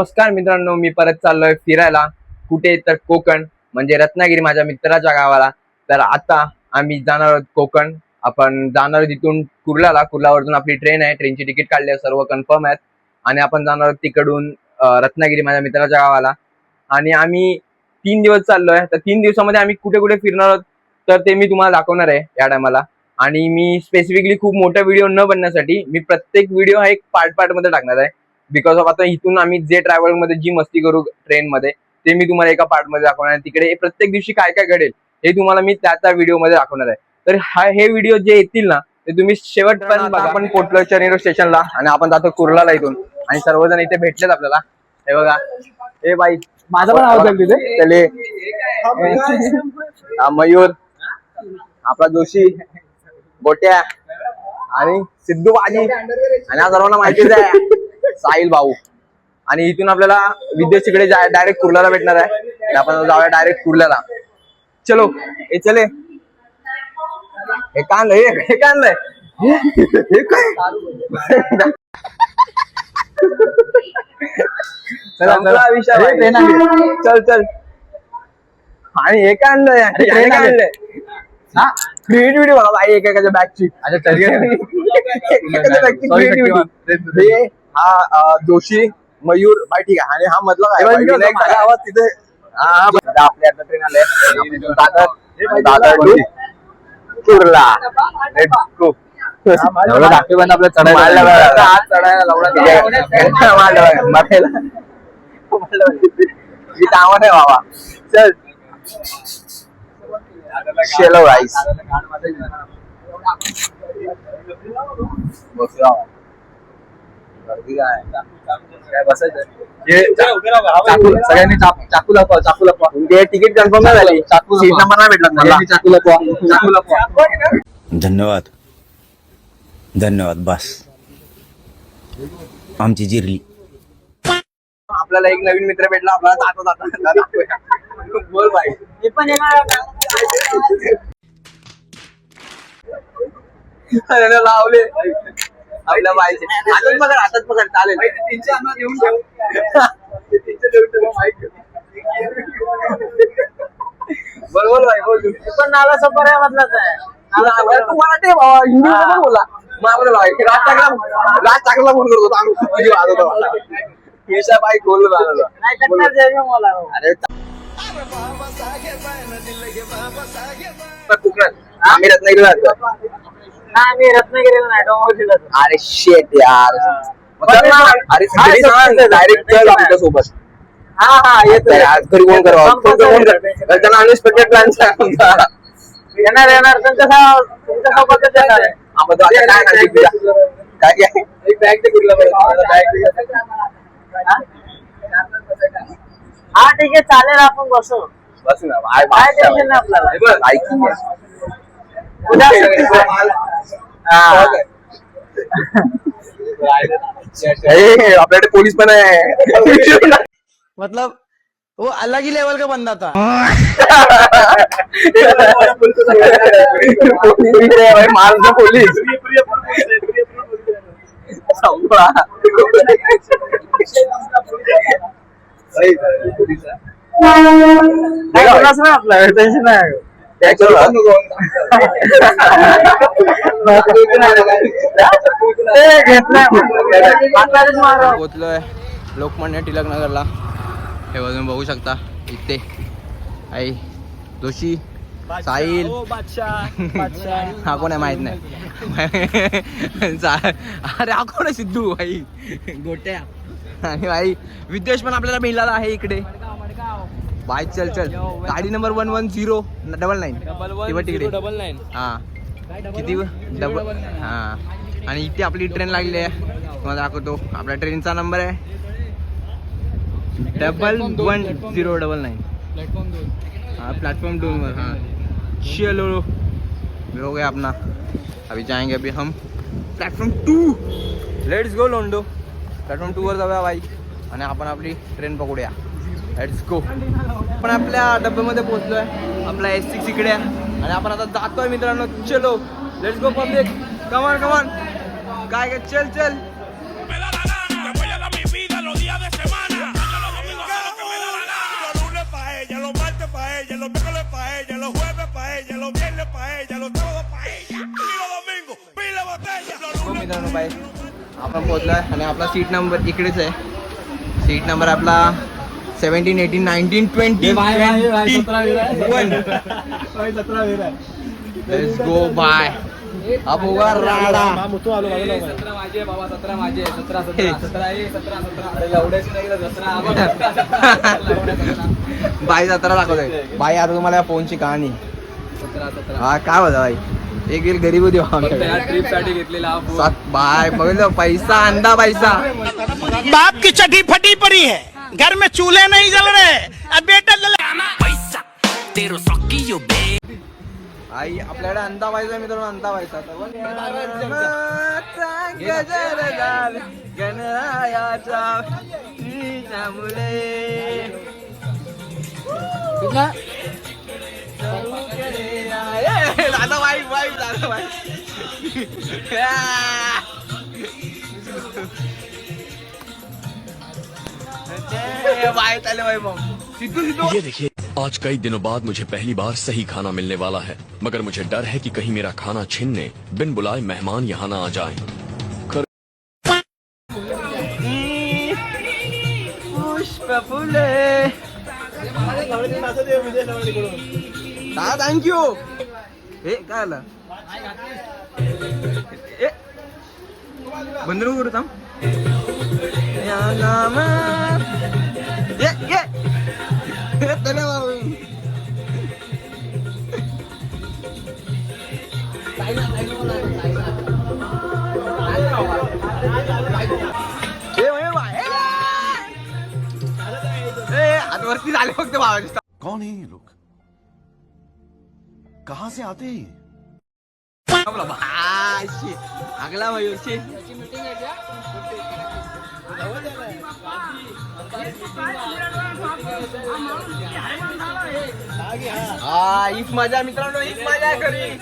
नमस्कार मित्रांनो, मी परत चाललोय फिरायला. कुठे तर कोकण म्हणजे रत्नागिरी, माझ्या मित्राच्या गावाला. तर आता आम्ही जाणार आहोत कोकण. आपण जाणार आहोत इथून कुर्ल्याला. कुर्ल्यावरून आपली ट्रेन आहे, ट्रेनची तिकीट काढली आहे, सर्व कन्फर्म आहेत. आणि आपण जाणार आहोत तिकडून रत्नागिरी, माझ्या मित्राच्या गावाला. आणि आम्ही 3 दिवस चाललोय. तर 3 दिवसामध्ये आम्ही कुठे कुठे फिरणार आहोत तर ते मी तुम्हाला दाखवणार आहे या टायमाला. आणि मी स्पेसिफिकली खूप मोठा व्हिडिओ न बनण्यासाठी मी प्रत्येक व्हिडिओ हा एक पार्ट मध्ये टाकणार आहे. बिकॉज ऑफ आता इथून आम्ही जे ट्रॅव्हल मध्ये जी मस्ती करू ट्रेन मध्ये, ते मी तुम्हाला एका पार्ट मध्ये दाखवणार आहे. तिकडे प्रत्येक दिवशी काय काय घडेल हे तुम्हाला मी त्या व्हिडिओ मध्ये दाखवणार आहे. तर हे व्हिडिओ जे येतील ना ते तुम्ही शेवटपर्यंत बघा. आपण पोहोचलो चनेरो स्टेशनला आणि आपण जातो कुर्लाला इथून. आणि सर्वजण इथे भेटलेत आपल्याला. हे बघा, हे बाई माझं पण आवाज तिथे चले, मयूर, आपला जोशी, गोट्या आणि सिद्धू बाजी आणि आज सर्वांना माहितीच आहे साहिल भाऊ. आणि इथून आपल्याला विदेशीकडे डायरेक्ट कुर्ल्याला भेटणार आहे. आपण जाऊया डायरेक्ट कुर्ल्याला. चलो हे चले. हे काय आणलंय, हे काय आणलंय, हे काय चल चल. आणि हे काय आणलंय, हे काय आणलंय क्रिएटिव्हिटी बघा भाई एकेकाच्या बॅगची. हा जोशी, मयूर भाई ठीक आहे. आणि हा मधला आवाज तिथे आपल्या ट्रेन आले कुर्ला. पण आपल्या कामा नाही बाबा. चल शेलो राईस सगळ्यांनी चाकू लपवा, चाकू लपवा. तिकीट कन्फर्म नाही झाली, सीट नंबर नाही भेटला. चाकू लपवा, चाकू लपवा. धन्यवाद धन्यवाद. बस आमची जिरली. आपल्याला एक नवीन मित्र भेटला. आपल्याला दाखवूया. बोल भाई. मी पण लावले आपल्या बाईचे हातात पकड, हातात पकड. चालेल. बरोबर भाई, बोल. पण नाला सफर आहे मधलाच आहे. मराठी भावा, हिंदी मध्ये बोला. राज टाकला फोन करतो बाई. बोललो अरे कोकणात आम्ही रत्नागिरीला जातो. मी रत्नागिरीला नाही, डोंबिवलीला जातो. अरे शेट यार. अरे डायरेक्ट चल आमच्या सोबत. हा येतो. घरी फोन करा. त्यांना अनएक्सपेक्टेड प्लॅन येणार तुमच्या सोबतच येणार आहे. काय एक बॅग हा ठीक आहे, चालेल. आपण बसू बस ना. काय टेन्शन नाही आपल्याला. आपल्याकडे पोलीस पण आहे. मतलब वो अलग ही लेवल का बंदा था. मार पोलीस आपला टेन्शन नाही. पोचलोय लोकमान्य टिळक नगरला. हे बाजून बघू शकता इथे आई जोशी, साहिल, हा कोण आहे माहित नाही. अरे हा कोण आहे, सिद्धू भाई, गोट्या. आणि भाई विद्वेश पण आपल्याला मिळाला आहे इकडे. बाय चल चल. गाडी नंबर 11099 तिकडे. हा किती डबल. हा आणि इथे आपली ट्रेन लागली आहे. तुम्हाला दाखवतो. आपल्या ट्रेनचा नंबर आहे 11099. हाँ प्लेटफॉर्म 2 पर. हाँ चलो हो गया अपना. अभी जाएंगे अभी हम प्लॅटफॉर्म 2. लेट्स गो लोंडो. प्लॅटफॉर्म 2 वर जाऊया बाई आणि आपण आपली ट्रेन पकडूया. Let's go. आपण आपल्या डब्यामध्ये पोहोचलोय. आपला S6 इकडे आहे आणि आपण आता जातोय मित्रांनो. चलो लेट्स गो पब्लिक. कमान कमान. काय चल चल. मित्रांनो बाय. आपण पोहोचलोय आणि आपला सीट नंबर इकडेच आहे. सीट नंबर आपला 17, 18, 19, 20. Let's go bye. अब होगा राडा. बाई 17 दाखवतोय. बाई आता तुम्हाला फोनची कहाणी. हा काय होता बाई एक गेल गरीब होती ट्रिप साठी घेतलेला बाय बघितलं पैसा अंधा पैसा. बाप की चटी फटी पड़ी है, घर में चूल्हे नहीं जल रहे, अब बेटा पैसा तेरो सॉकी बे. आई आपल्याकडे अंधा पैसा मित्रांनो अंधा पैसा. गजर झाल गणरायाच्या मुले दादा वाईफ वाईफ दादा वाईफ. बाय चाले बाई मग सिद्धू सिद्धू. ये देखिए, आज कई दिनों बाद मुझे पहली बार सही खाना मिलने वाला है, मगर मुझे डर है कि कहीं मेरा खाना छीनने बिन बुलाए मेहमान यहाँ ना आ जाएं. पुष्प फुले दादा थँक्यू. हे काय आलं बंद नको करू थांब. या नामात ये तले बाबू. आजवरती झाले फक्त बाबाची. कौन है ये लोग, कहाँ से आते हैं ये? आगला भाई इफ माझ्या मित्रांनो इफ माझ्या घरी.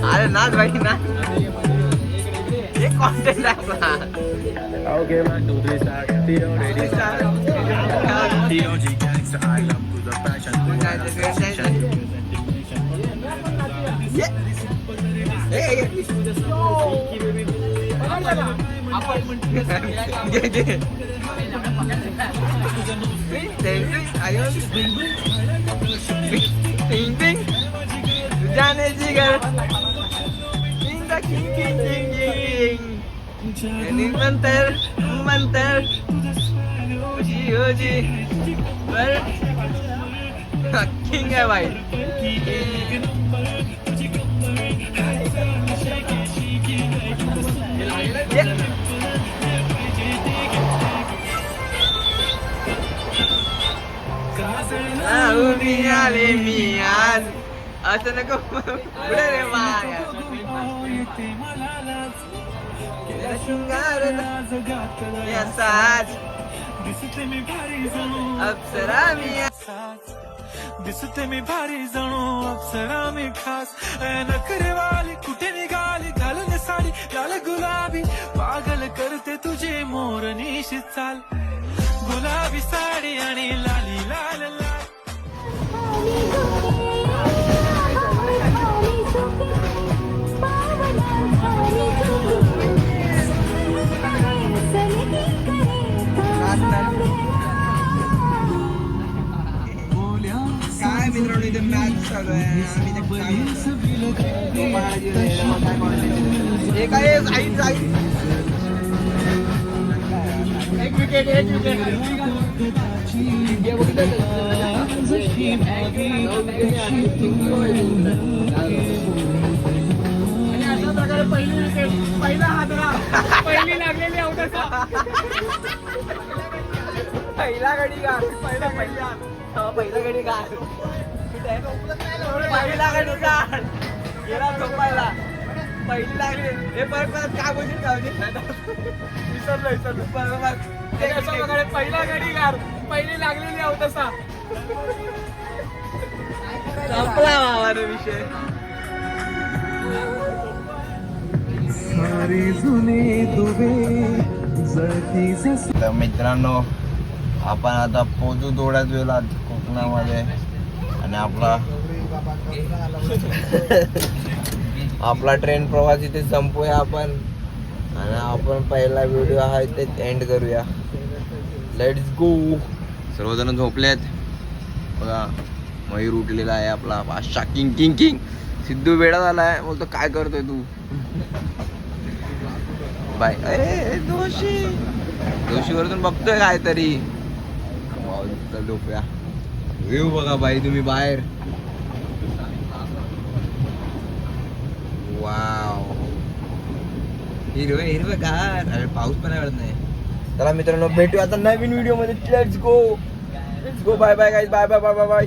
अरे नाच भाई ना एक कॉन्टेंट आहे. Okay 1 2 3 start. रेडी जाने जिगर मंतर मंतर जी किंग है भाई. आले मी आज असं नको पुढे रे माया. शृंगार साज अप्सरा मी दिसते मी भारी जणू अप्सरा मी खास. नखरे वाली कुठे निघाली घालून साडी लाल गुलाबी पागल करते तुझे मोरनीशी चाल. गुलाबी साडी आणि लाली लाल लाल. काय मित्रांनो इथे मॅच चालू आहे. आम्ही काय पहिला गडी का पहिला गडी का पहिला गडी का गेला झोपायला पहिली लागली हे परत काय बोलशील का विसरलो पहिला गडी गार पहिली लागलेली आहोत तसा संपला भावाने विषय तर मित्रांनो आपण आता पोचू थोड्याच वेळात कोकणामध्ये आणि आपला ट्रेन प्रवास इथे संपूया आपण आणि आपण पहिला व्हिडिओ आहे ते एंड करूया. Let's go. सर्वजण झोपलेत बघा. मयूर उठलेला आहे आपला बादशाह किंग किंग किंग. सिद्धू वेडा झालाय बोलतो काय करतोय तू. बाय दोषीवरतून बघतोय काहीतरी. झोपूया. येऊ बघा बाई तुम्ही बाहेर. वाव हिरवं गार. अरे पाऊस पण आवडत नाही. चला मित्रांनो भेटूया आता नवीन व्हिडिओ मध्ये. Let's go bye bye guys. Bye bye bye bye bye.